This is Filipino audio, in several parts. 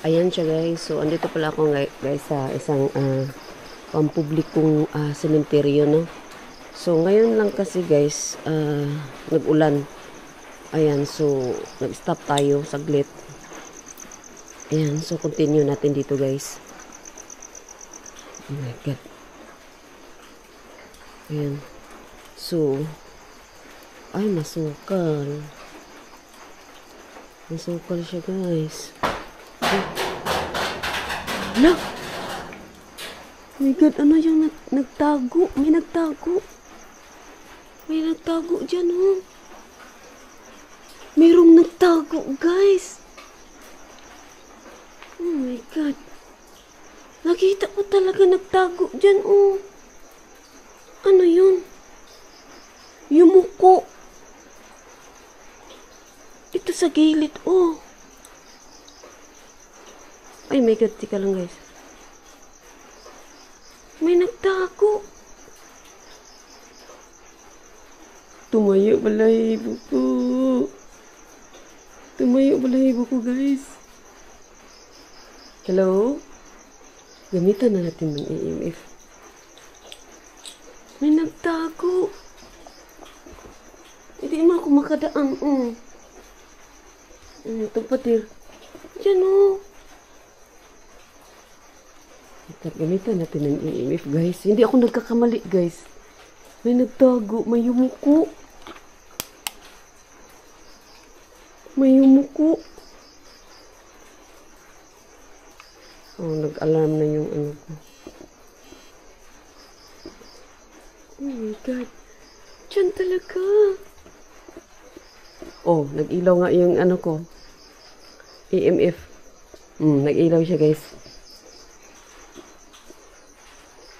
Ayan siya guys. So, andito pala ako guys sa isang pampublikong sementeryo, no? So, ngayon lang kasi guys, nag-ulan. Ayan, so, nag-stop tayo saglit. Ayan, so, continue natin dito guys. Oh my God. Ayan. So, ay, masukal. Masukal siya guys. Hala! Oh my God, ano yung nagtago? May nagtago. May nagtago dyan, oh. Mayroong nagtago, guys. Oh my God. Nakita ko talaga nagtago dyan, oh. Ano yun? Yumuko. Ito sa gilid, oh. Ay, my God, tika lang, guys. May nagtago. Tumayo balahibo ko. Tumayo balahibo ko, guys. Hello? Gamitan na natin ng EMF. May nagtago. Hindi mo ako makadaan, oh. Ito patir. Diyan, oh. Gamitan natin ng EMF, guys. Hindi ako nagkakamali, guys. May nagtago. May yumuko. May yumuko. Oh, nag-alarm na yung ano ko. Oh my God. Diyan talaga. Oh, nag-ilaw nga yung ano ko. EMF. Nag-ilaw siya, guys.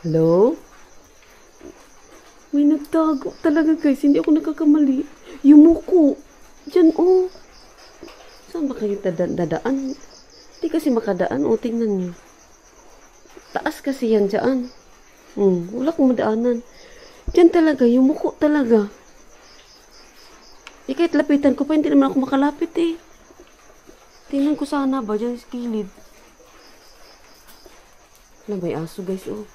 Hello? May nagtago talaga, guys. Hindi ako nagkakamali. Yumuko. Diyan, oh. Saan ba kayo dadaan? Hindi kasi makadaan. Oh, tingnan niyo. Taas kasi yan dyan. Wala kong madaanan. Diyan talaga. Yumuko talaga. Kahit lapitan ko pa, hindi naman ako makalapit, eh. Tingnan ko sana ba dyan sa kilid. Wala, may aso, guys, oh.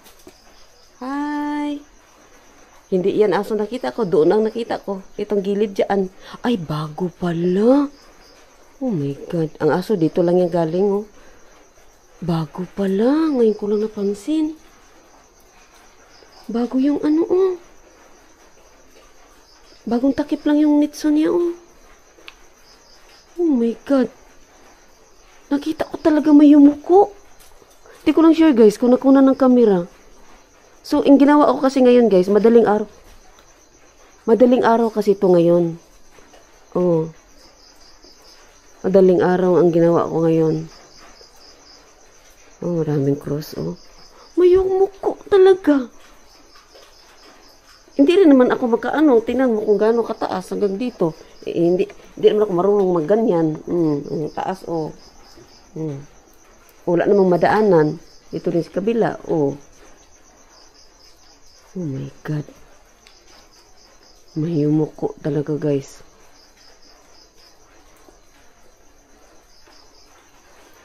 Hi! Hindi yan aso nakita ko. Doon ang nakita ko. Itong gilid dyan. Ay, bago pala. Oh my God. Ang aso dito lang yung galing, oh. Bago pala. Ngayon ko lang napansin. Bago yung ano, oh. Bagong takip lang yung nitso niya, oh. Oh my God. Nakita ko talaga may yumuko. Hindi ko lang sure, guys, kung nakuna ng kamera. So, ang ginawa ko kasi ngayon, guys, madaling araw. Madaling araw kasi ito ngayon. Oh. Madaling araw ang ginawa ko ngayon. Oh, maraming cross, oh. May yumuko talaga. Hindi rin naman ako magkaano. Tingnan mo kung gaano kataas hanggang dito. Hindi naman ako marunong magganyan. Taas, oh. Wala namang madaanan. Ito rin sa kabila, oh. Oh my God. May yumuko talaga, guys.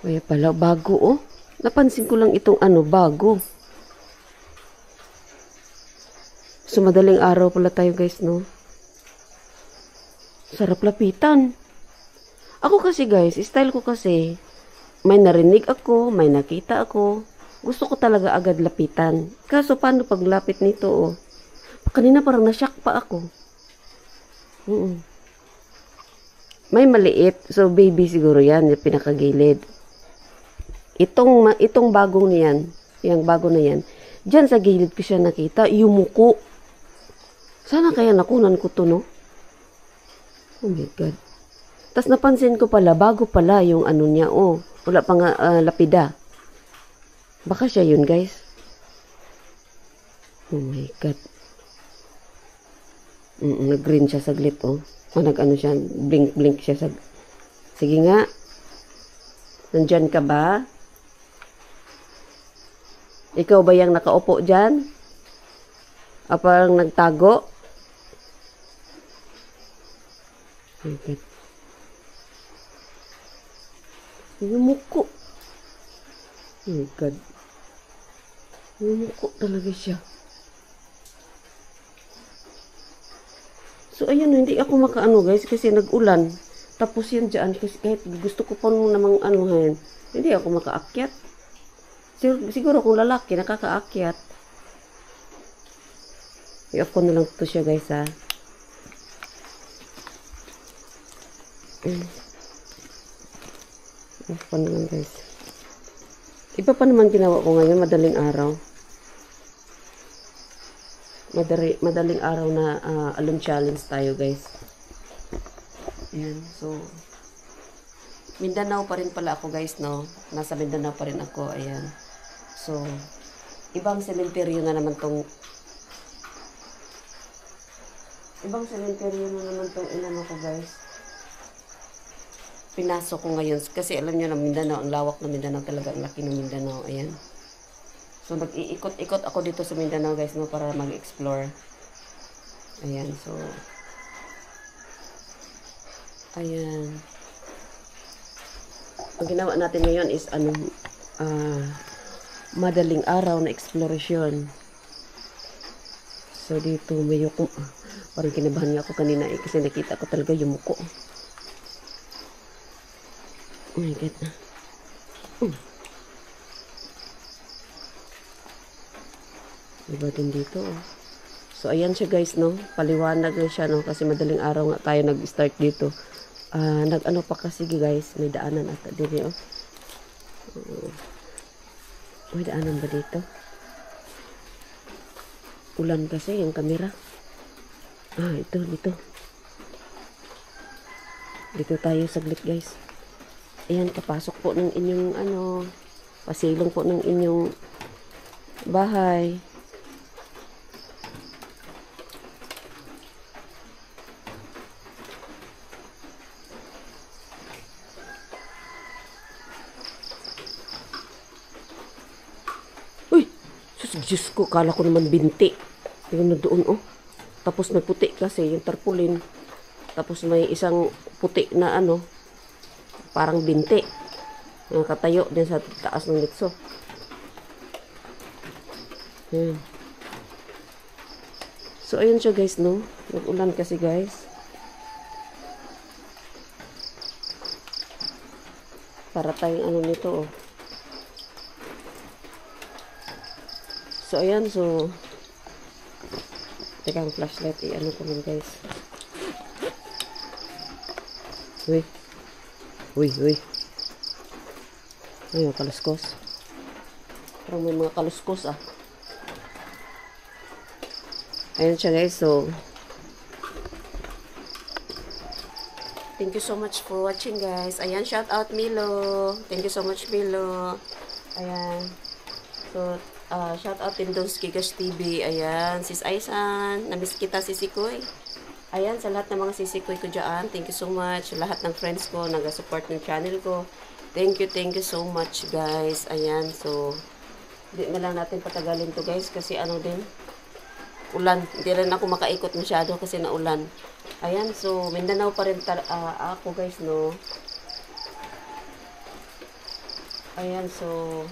Kaya pala, bago, oh. Napansin ko lang itong ano, bago. So, madaling araw pala tayo, guys, no? Sarap lapitan. Ako kasi, guys, style ko kasi, may narinig ako, may nakita ako. Gusto ko talaga agad lapitan. Kaso, paano paglapit nito, oh? Kanina parang nashock pa ako. May maliit. So, baby siguro yan, yung pinakagilid. Itong bagong niyan, yung bago na yan, dyan sa gilid ko siya nakita, yumuko. Sana kaya nakunan ko to, no? Oh my God. Tapos napansin ko pala, bago pala yung ano niya, oh. Wala pa nga lapida. Baka siya yun, guys. Oh my God. Nag-green siya saglit, oh. Nag-ano siya, blink-blink siya. Sige nga. Nandyan ka ba? Ikaw ba yung nakaupo dyan? O parang nagtago? Oh my God. Yumuko. Oh my God. Mumuko talaga siya. So, ayun, hindi ako makaano guys, kasi nag-ulan. Tapos yan dyan, kasi kahit gusto ko pa namang anuhin, hindi ako makaakyat. Siguro kung lalaki, nakakaakyat. I-off ko na lang to siya guys ha. Off ko na lang guys. Iba pa naman ginawa ko ngayon, madaling araw. Madaling araw na alone challenge tayo guys. Ayan, so Mindanao pa rin pala ako guys, no? Nasa Mindanao pa rin ako, ayan. So, ibang sementeryo na naman tong inano ko guys. Pinasok ko ngayon kasi alam niyo na Mindanao, ang lawak ng Mindanao talaga, ang laki ng Mindanao, ayan. So, nag-iikot-ikot ako dito sa Mindanao, guys, no, para mag-explore. Ayan, so. Ayan. Ang ginawa natin ngayon is, madaling araw na exploration. So, dito, may yuko. Parang kinabahan nga ako kanina, kasi nakita ko talaga yung muko. Oh my God. Diba din dito, oh. So, ayan siya guys, no? Paliwanag na siya, no? Kasi madaling araw nga tayo nag-start dito. Nag-ano pa kasi guys, may daanan ata din, oh. May daanan ba dito? Ulan kasi yung camera. Ito, dito. Dito tayo saglit guys. Ayan, papasok po ng inyong, pasilong po ng inyong bahay. Uy! Diyos ko, kala ko naman binti. Tingnan na doon, oh. Tapos may puti kasi, yung tarpaulin. Tapos may isang puti na parang binti. Nakatayo din sa taas ng litso. Ayan. So, ayun siya guys, no? Nag-ulan kasi guys. Para tayong nito, oh. So, ayan, so, teka, ang flashlight, ko lang, guys. Uy. Ay, mga kaluskos. Parang may mga kaluskos, Ayan siya, guys, so, thank you so much for watching, guys. Ayan, shout out, Milo. Thank you so much, Milo. Ayan. So, shout out Tindons Kigas TV. Ayan, sis Aisan. Namiss kita, sisikoy. Ayan, sa lahat ng mga sisikoy ko dyan. Thank you so much. Lahat ng friends ko, nag-support ng channel ko. Thank you so much, guys. Ayan, so, hindi na lang natin patagalin to, guys. Kasi din, ulan. Hindi rin ako makaikot masyado kasi naulan. Ayan, so, Mindanao pa rin ako, guys, no. Ayan, so,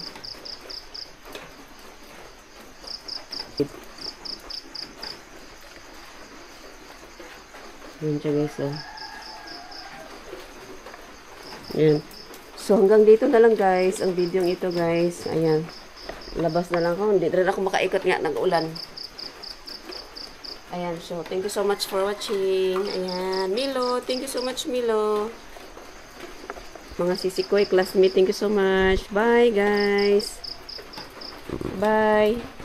ayan siya guys, ayan. So, hanggang dito na lang guys, ang video ito guys. Ayan. Labas na lang ako. Hindi rin ako makaikot nga, nag-ulan. Ayan, so, thank you so much for watching. Ayan, Milo, thank you so much, Milo. Mga sisikoy, classmate, thank you so much. Bye, guys. Bye.